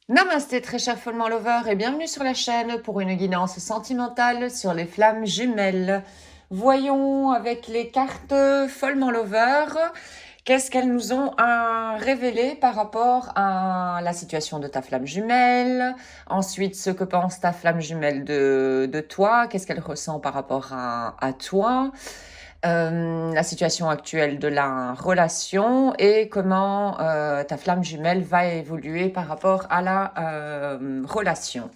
Namasté très cher follement lover et bienvenue sur la chaîne pour une guidance sentimentale sur les flammes jumelles. Voyons avec les cartes follement lover, qu'est-ce qu'elles nous ont à révéler par rapport à la situation de ta flamme jumelle. Ensuite, ce que pense ta flamme jumelle de toi, qu'est-ce qu'elle ressent par rapport à toi. La situation actuelle de la relation et comment ta flamme jumelle va évoluer par rapport à la relation.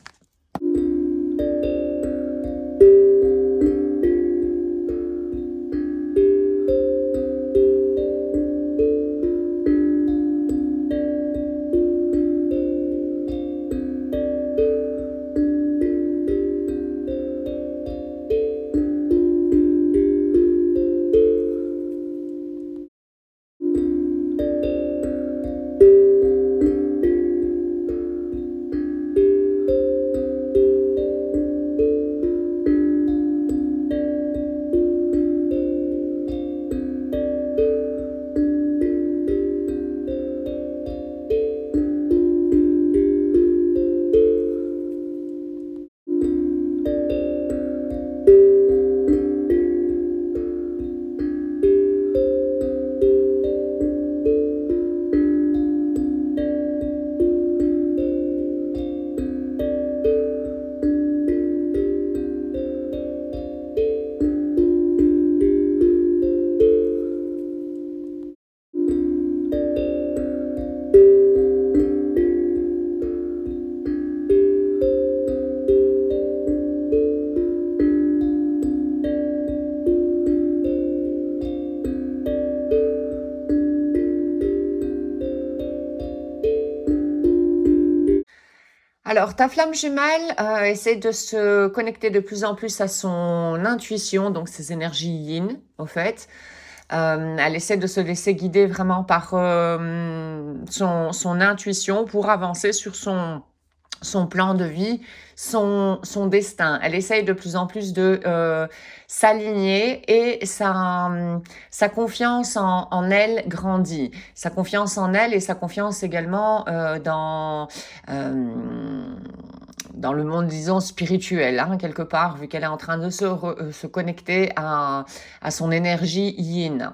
Alors, ta flamme jumelle essaie de se connecter de plus en plus à son intuition, donc ses énergies yin, au fait. Elle essaie de se laisser guider vraiment par son intuition pour avancer sur son plan de vie, son destin. Elle essaye de plus en plus de s'aligner et sa confiance en elle grandit. Sa confiance en elle et sa confiance également dans le monde, disons, spirituel, hein, quelque part, vu qu'elle est en train de se connecter à son énergie yin.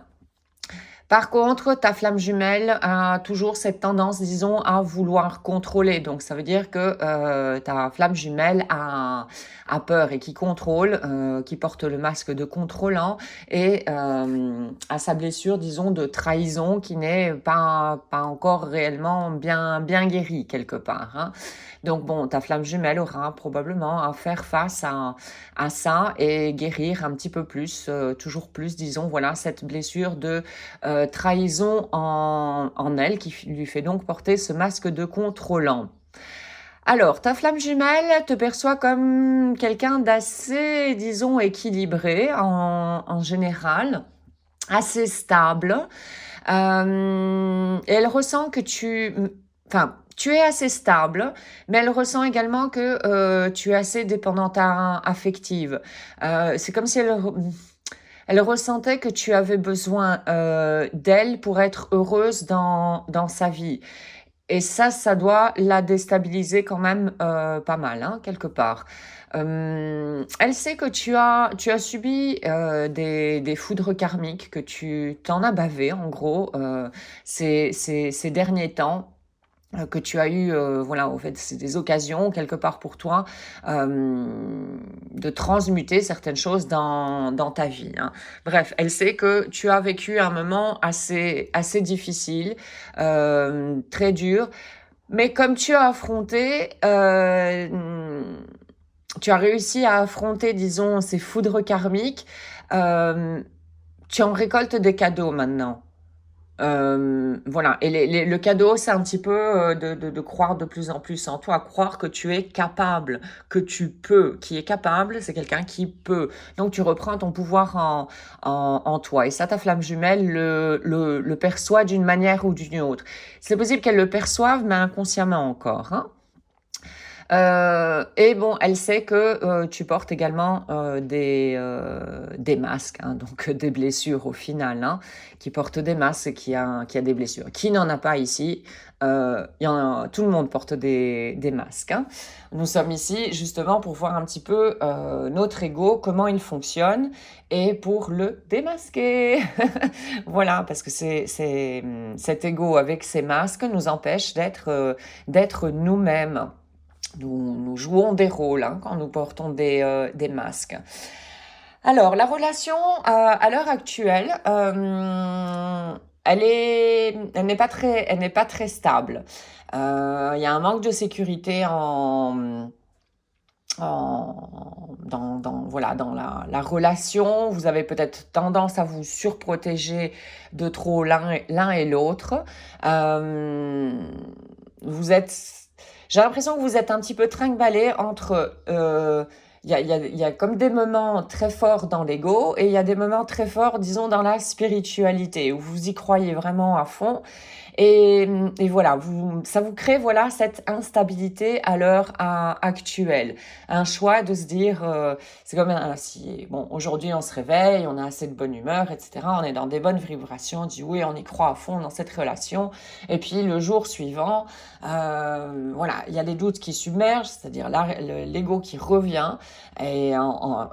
Par contre, ta flamme jumelle a toujours cette tendance, disons, à vouloir contrôler. Donc, ça veut dire que ta flamme jumelle a peur et qui contrôle, qui porte le masque de contrôlant et a sa blessure, disons, de trahison qui n'est pas encore réellement bien guérie quelque part, hein. Donc, bon, ta flamme jumelle aura probablement à faire face à ça et guérir un petit peu plus, toujours plus, disons, voilà, cette blessure de trahison en elle, qui lui fait donc porter ce masque de contrôlant. Alors, ta flamme jumelle te perçoit comme quelqu'un d'assez, disons, équilibré en général, assez stable. Et elle ressent que tu es assez stable, mais elle ressent également que tu es assez dépendante affective. C'est comme si elle ressentait que tu avais besoin d'elle pour être heureuse dans sa vie. Et ça doit la déstabiliser quand même pas mal, hein, quelque part. Elle sait que tu as subi des foudres karmiques, que tu t'en as bavé, en gros, ces derniers temps. Que tu as eu, voilà, au fait, c'est des occasions quelque part pour toi de transmuter certaines choses dans ta vie, hein. Bref, elle sait que tu as vécu un moment assez difficile, très dur, mais comme tu as affronté, tu as réussi à affronter, disons, ces foudres karmiques, tu en récoltes des cadeaux maintenant. Voilà, et le cadeau, c'est un petit peu de croire de plus en plus en toi, croire que tu es capable, que tu peux. Qui est capable, c'est quelqu'un qui peut. Donc tu reprends ton pouvoir en toi. Et ça, ta flamme jumelle le perçoit d'une manière ou d'une autre. C'est possible qu'elle le perçoive, mais inconsciemment encore, hein. Et bon, elle sait que tu portes également des masques, hein, donc des blessures au final, hein, qui porte des masques et qui a des blessures. Qui n'en a pas ici? Tout le monde porte des masques, hein. Nous sommes ici justement pour voir un petit peu notre ego, comment il fonctionne, et pour le démasquer. Voilà, parce que cet ego avec ses masques nous empêche d'être nous-mêmes. Nous jouons des rôles, hein, quand nous portons des masques. Alors, la relation à l'heure actuelle, elle n'est pas très stable. Il y a un manque de sécurité voilà, dans la relation. Vous avez peut-être tendance à vous surprotéger de trop l'un et l'autre. Vous êtes J'ai l'impression que vous êtes un petit peu trinque-ballé entre... il y a comme des moments très forts dans l'ego et il y a des moments très forts, disons, dans la spiritualité, où vous y croyez vraiment à fond. Et voilà, ça vous crée voilà cette instabilité à l'heure actuelle. Un choix de se dire, c'est comme si, bon, aujourd'hui on se réveille, on a assez de bonne humeur, etc. On est dans des bonnes vibrations, on dit oui, on y croit à fond dans cette relation. Et puis le jour suivant, voilà, il y a les doutes qui submergent, c'est-à-dire l'ego qui revient et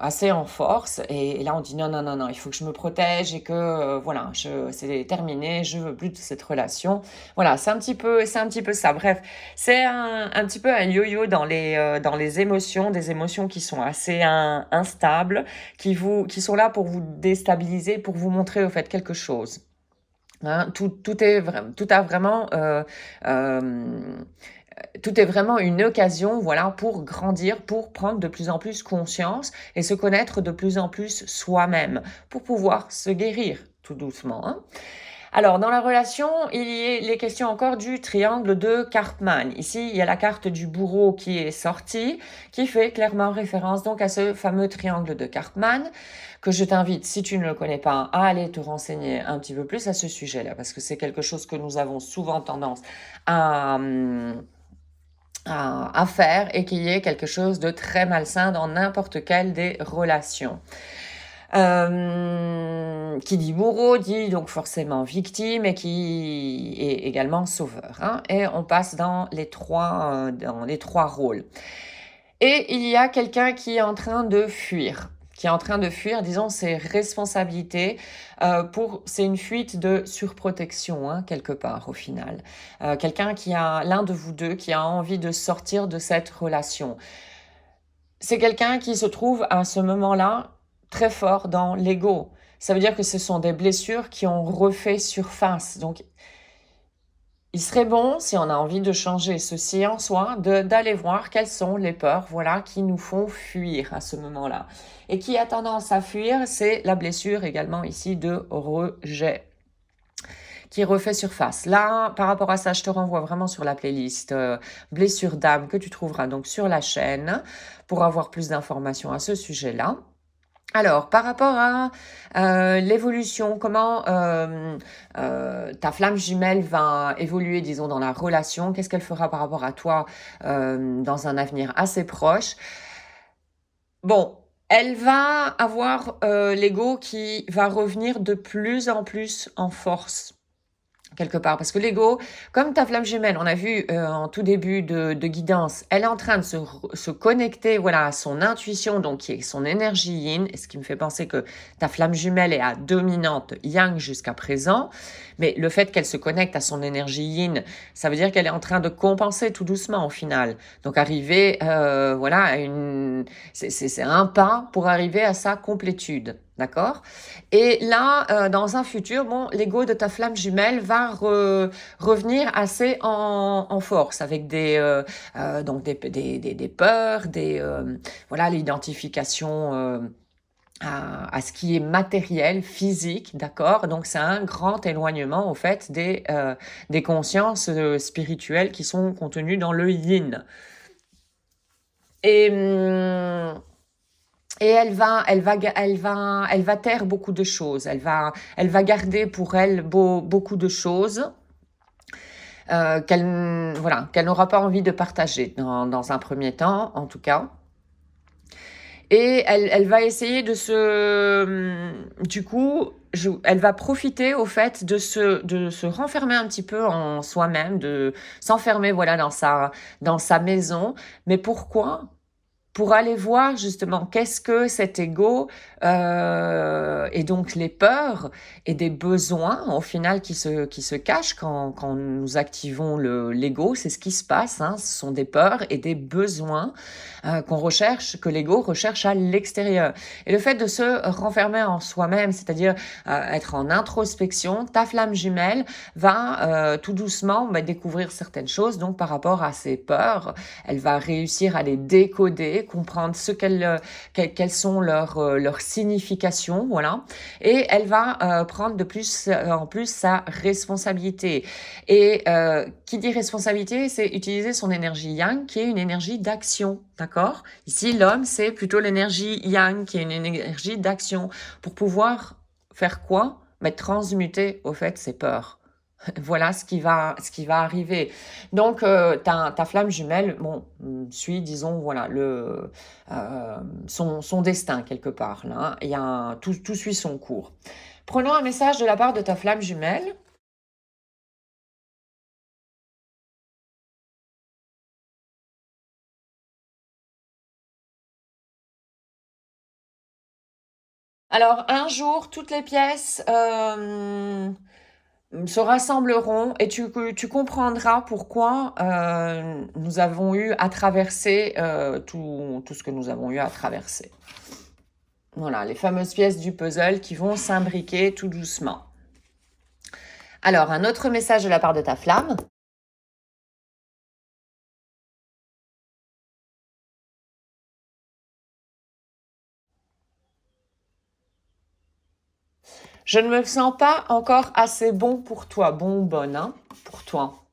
assez en force. Et là on dit non, non, non, non, il faut que je me protège et que voilà, c'est terminé, je veux plus de cette relation. Voilà, c'est un petit peu ça. Bref, c'est un petit peu un yo-yo dans les émotions, des émotions qui sont assez instables, qui sont là pour vous déstabiliser, pour vous montrer au fait quelque chose. Hein, tout est vraiment une occasion, voilà, pour grandir, pour prendre de plus en plus conscience et se connaître de plus en plus soi-même, pour pouvoir se guérir tout doucement, hein. Alors, dans la relation, il y a les questions encore du triangle de Karpman. Ici, il y a la carte du bourreau qui est sortie, qui fait clairement référence donc à ce fameux triangle de Karpman, que je t'invite, si tu ne le connais pas, à aller te renseigner un petit peu plus à ce sujet-là, parce que c'est quelque chose que nous avons souvent tendance à... à faire et qui est quelque chose de très malsain dans n'importe quelle des relations. Qui dit bourreau dit donc forcément victime et qui est également sauveur, hein. Et on passe dans les trois rôles. Et il y a quelqu'un qui est en train de fuir, disons, ses responsabilités. C'est une fuite de surprotection, hein, quelque part, au final. L'un de vous deux qui a envie de sortir de cette relation. C'est quelqu'un qui se trouve à ce moment-là très fort dans l'ego. Ça veut dire que ce sont des blessures qui ont refait surface. Donc, il serait bon, si on a envie de changer ceci en soi, d'aller voir quelles sont les peurs, voilà, qui nous font fuir à ce moment-là. Et qui a tendance à fuir, c'est la blessure également ici de rejet, qui refait surface. Là, par rapport à ça, je te renvoie vraiment sur la playlist Blessure d'âme que tu trouveras donc sur la chaîne pour avoir plus d'informations à ce sujet-là. Alors, par rapport à l'évolution, comment ta flamme jumelle va évoluer, disons, dans la relation, qu'est-ce qu'elle fera par rapport à toi dans un avenir assez proche? Bon, elle va avoir l'ego qui va revenir de plus en plus en force, quelque part. Parce que l'ego, comme ta flamme jumelle, on a vu en tout début de guidance, elle est en train de se connecter voilà, à son intuition, donc qui est son énergie yin, et ce qui me fait penser que ta flamme jumelle est à dominante yang jusqu'à présent. Mais le fait qu'elle se connecte à son énergie yin, ça veut dire qu'elle est en train de compenser tout doucement au final. Donc arriver, voilà, c'est un pas pour arriver à sa complétude. D'accord? Et là, dans un futur, bon, l'ego de ta flamme jumelle va revenir assez en force avec donc des peurs, voilà, l'identification à ce qui est matériel, physique, d'accord? Donc c'est un grand éloignement au fait des consciences spirituelles qui sont contenues dans le yin. Et elle va taire beaucoup de choses. Elle va garder pour elle beaucoup de choses. voilà, qu'elle n'aura pas envie de partager dans un premier temps, en tout cas. Et elle va essayer de du coup, elle va profiter au fait de se renfermer un petit peu en soi-même, de s'enfermer voilà dans sa maison. Mais pourquoi? Pour aller voir justement qu'est-ce que cet ego et donc les peurs et des besoins au final qui se cachent quand nous activons l'ego, c'est ce qui se passe, hein, ce sont des peurs et des besoins qu'on recherche, que l'ego recherche à l'extérieur. Et le fait de se renfermer en soi-même, c'est-à-dire être en introspection, ta flamme jumelle va tout doucement découvrir certaines choses donc par rapport à ses peurs. Elle va réussir à les décoder, comprendre quelles sont leurs significations, voilà. Et elle va prendre de plus en plus sa responsabilité. Et qui dit responsabilité, c'est utiliser son énergie yang, qui est une énergie d'action, d'accord? Ici, l'homme, c'est plutôt l'énergie yang, qui est une énergie d'action, pour pouvoir faire quoi? Transmuter, au fait, ses peurs. Voilà ce qui va arriver. Donc, ta flamme jumelle, bon, suit, disons, voilà, son destin quelque part. Là, hein. Il y a tout suit son cours. Prenons un message de la part de ta flamme jumelle. Alors, un jour, toutes les pièces se rassembleront et tu comprendras pourquoi nous avons eu à traverser tout ce que nous avons eu à traverser. Voilà, les fameuses pièces du puzzle qui vont s'imbriquer tout doucement. Alors, un autre message de la part de ta flamme. Je ne me sens pas encore assez bon pour toi. Bon ou bonne, hein, pour toi.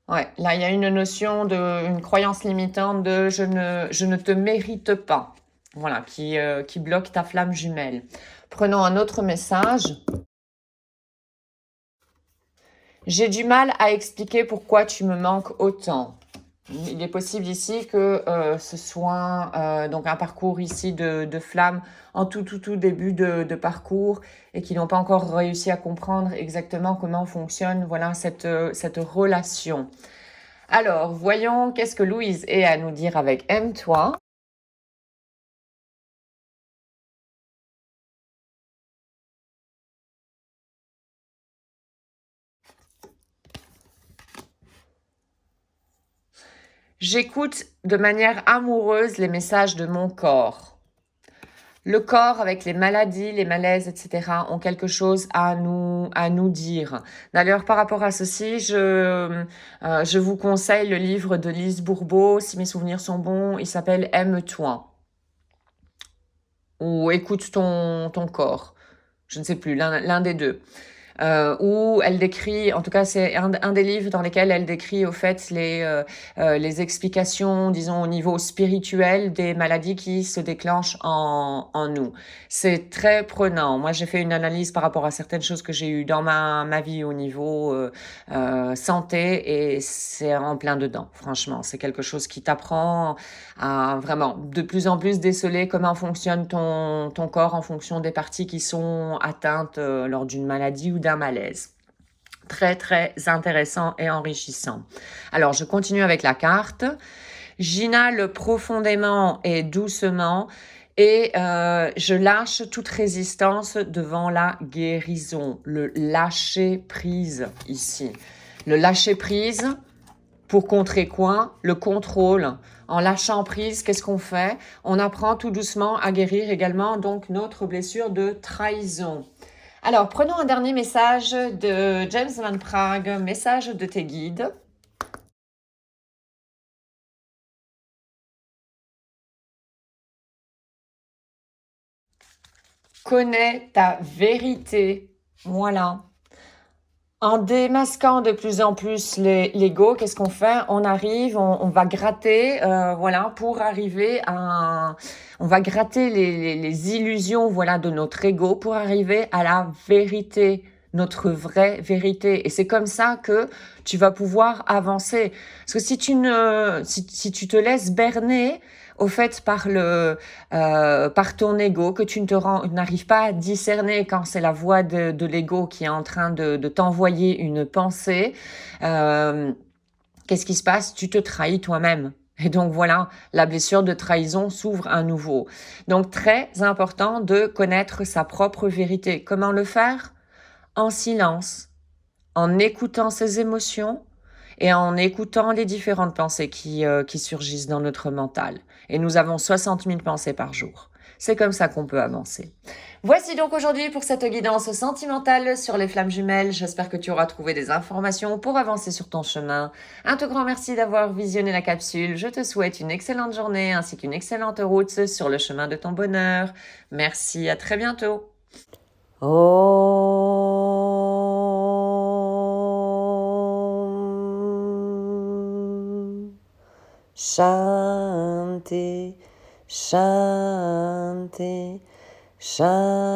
Ouais, là, il y a une notion une croyance limitante de je ne te mérite pas. Voilà, qui bloque ta flamme jumelle. Prenons un autre message. J'ai du mal à expliquer pourquoi tu me manques autant. Il est possible ici que ce soit donc un parcours ici de flammes en tout début de parcours et qui n'ont pas encore réussi à comprendre exactement comment fonctionne voilà cette relation. Alors, voyons qu'est-ce que Louise est à nous dire avec Aime-toi. J'écoute de manière amoureuse les messages de mon corps. Le corps, avec les maladies, les malaises, etc., ont quelque chose à nous dire. D'ailleurs, par rapport à ceci, je vous conseille le livre de Lise Bourbeau, si mes souvenirs sont bons, il s'appelle « Aime-toi » ou « Écoute ton corps ». Je ne sais plus, l'un des deux. Où elle décrit, en tout cas c'est un des livres dans lesquels elle décrit au fait les explications, disons au niveau spirituel des maladies qui se déclenchent en nous. C'est très prenant. Moi j'ai fait une analyse par rapport à certaines choses que j'ai eues dans ma vie au niveau santé et c'est en plein dedans, franchement. C'est quelque chose qui t'apprend à vraiment de plus en plus déceler comment fonctionne ton corps en fonction des parties qui sont atteintes lors d'une maladie ou d'un malaise. Très, très intéressant et enrichissant. Alors, je continue avec la carte. J'inhale profondément et doucement et je lâche toute résistance devant la guérison. Le lâcher prise ici. Le lâcher prise, pour contrer quoi? Le contrôle. En lâchant prise, qu'est-ce qu'on fait? On apprend tout doucement à guérir également donc notre blessure de trahison. Alors, prenons un dernier message de James Van Praagh, message de tes guides. Connais ta vérité. Voilà. En démasquant de plus en plus l'ego, qu'est-ce qu'on fait? On arrive, on va gratter, voilà, pour arriver on va gratter les illusions, voilà, de notre ego pour arriver à la vérité notre vraie vérité. Et c'est comme ça que tu vas pouvoir avancer. Parce que si si tu te laisses berner au fait par ton ego, que tu n'arrives pas à discerner quand c'est la voix de l'ego qui est en train de t'envoyer une pensée, qu'est-ce qui se passe? Tu te trahis toi-même. Et donc voilà, la blessure de trahison s'ouvre à nouveau. Donc très important de connaître sa propre vérité. Comment le faire? En silence, en écoutant ses émotions et en écoutant les différentes pensées qui surgissent dans notre mental. Et nous avons 60 000 pensées par jour. C'est comme ça qu'on peut avancer. Voici donc aujourd'hui pour cette guidance sentimentale sur les flammes jumelles. J'espère que tu auras trouvé des informations pour avancer sur ton chemin. Un tout grand merci d'avoir visionné la capsule. Je te souhaite une excellente journée ainsi qu'une excellente route sur le chemin de ton bonheur. Merci, à très bientôt. Shanti, Shanti, Shanti.